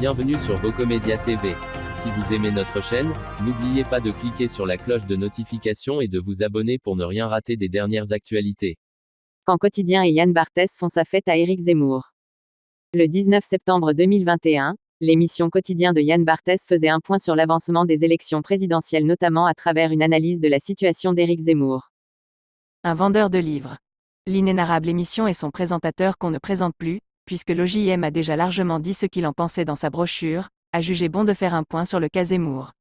Bienvenue sur Vocomédia TV. Si vous aimez notre chaîne, n'oubliez pas de cliquer sur la cloche de notification et de vous abonner pour ne rien rater des dernières actualités. Quand Quotidien et Yann Barthès font sa fête à Éric Zemmour. Le 19 septembre 2021, l'émission Quotidien de Yann Barthès faisait un point sur l'avancement des élections présidentielles, notamment à travers une analyse de la situation d'Éric Zemmour. Un vendeur de livres. L'inénarrable émission et son présentateur qu'on ne présente plus, puisque l'OJM a déjà largement dit ce qu'il en pensait dans sa brochure, a jugé bon de faire un point sur le cas Zemmour.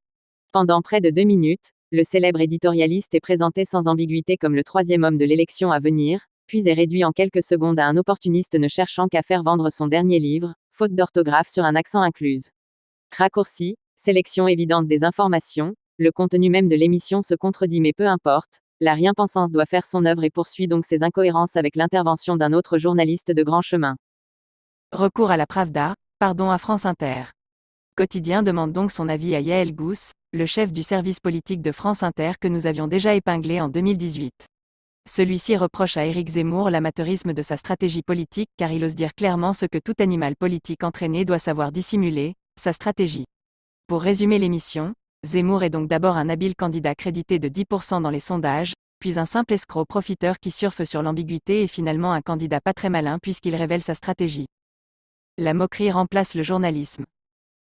Pendant près de 2 minutes, le célèbre éditorialiste est présenté sans ambiguïté comme le troisième homme de l'élection à venir, puis est réduit en quelques secondes à un opportuniste ne cherchant qu'à faire vendre son dernier livre, faute d'orthographe sur un accent incluse. Raccourci, sélection évidente des informations, le contenu même de l'émission se contredit, mais peu importe, la rien-pensance doit faire son œuvre et poursuit donc ses incohérences avec l'intervention d'un autre journaliste de grand chemin. Recours à la Pravda, pardon à France Inter. Quotidien demande donc son avis à Yael Gousse, le chef du service politique de France Inter que nous avions déjà épinglé en 2018. Celui-ci reproche à Éric Zemmour l'amateurisme de sa stratégie politique car il ose dire clairement ce que tout animal politique entraîné doit savoir dissimuler, sa stratégie. Pour résumer l'émission, Zemmour est donc d'abord un habile candidat crédité de 10% dans les sondages, puis un simple escroc profiteur qui surfe sur l'ambiguïté et finalement un candidat pas très malin puisqu'il révèle sa stratégie. La moquerie remplace le journalisme.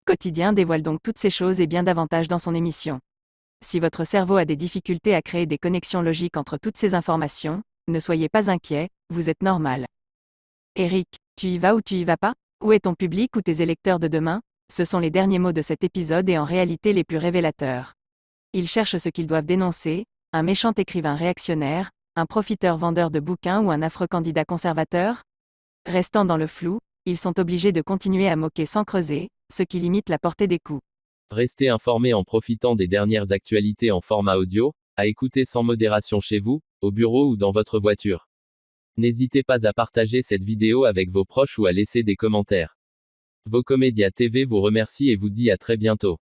Quotidien dévoile donc toutes ces choses et bien davantage dans son émission. Si votre cerveau a des difficultés à créer des connexions logiques entre toutes ces informations, ne soyez pas inquiet, vous êtes normal. Éric, tu y vas ou tu y vas pas? Où est ton public ou tes électeurs de demain? Ce sont les derniers mots de cet épisode et en réalité les plus révélateurs. Ils cherchent ce qu'ils doivent dénoncer, un méchant écrivain réactionnaire, un profiteur vendeur de bouquins ou un affreux candidat conservateur? Restant dans le flou, ils sont obligés de continuer à moquer sans creuser, ce qui limite la portée des coups. Restez informés en profitant des dernières actualités en format audio, à écouter sans modération chez vous, au bureau ou dans votre voiture. N'hésitez pas à partager cette vidéo avec vos proches ou à laisser des commentaires. Vocomédia TV vous remercie et vous dit à très bientôt.